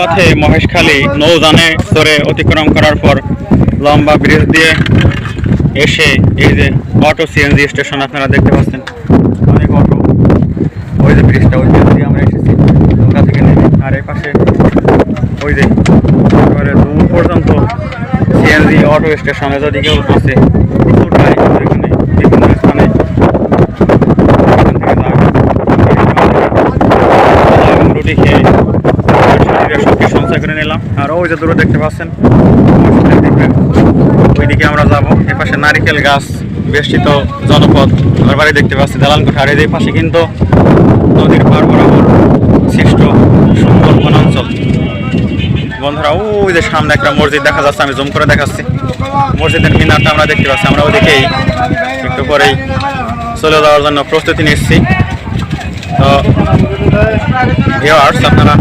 পথে মহেশখালী নৌযানে চড়ে অতিক্রম করার পর লম্বা ব্রিজ দিয়ে এসে এই যে অটো সিএনজি স্টেশন আপনারা দেখতে পাচ্ছেন, অনেক অটো। ওই যে ব্রিজটা, ওই ব্রিজ দিয়ে আমরা এসেছি নৌকা থেকে নেমে। আর এই পাশে ওই যে একেবারে দূর পর্যন্ত সিএনজি অটো স্টেশনে যদি কেউ বসে, প্রচুর গাড়ি এখানে বিভিন্ন স্থানে রুটি খেয়ে শক্তি সঞ্চয় করে নিলাম। আর ওই যে দূরে দেখতে পাচ্ছেন ওইদিকে আমরা যাব। এ পাশে নারিকেল গাছ বেষ্টিত জনপদ আমার বাড়ি দেখতে পাচ্ছি, দালানকোঠা। আর এই পাশে কিন্তু নদীর পার বরাবর সৃষ্ট সুন্দর বনাঞ্চল। বন্ধুরা ওই যে সামনে একটা মসজিদ দেখা যাচ্ছে, আমি জুম করে দেখাচ্ছি। মসজিদের মিনারটা আমরা দেখতে পাচ্ছি। আমরা ওদিকেই একটু পরেই চলে যাওয়ার জন্য প্রস্তুতি নিচ্ছি। তো আপনারা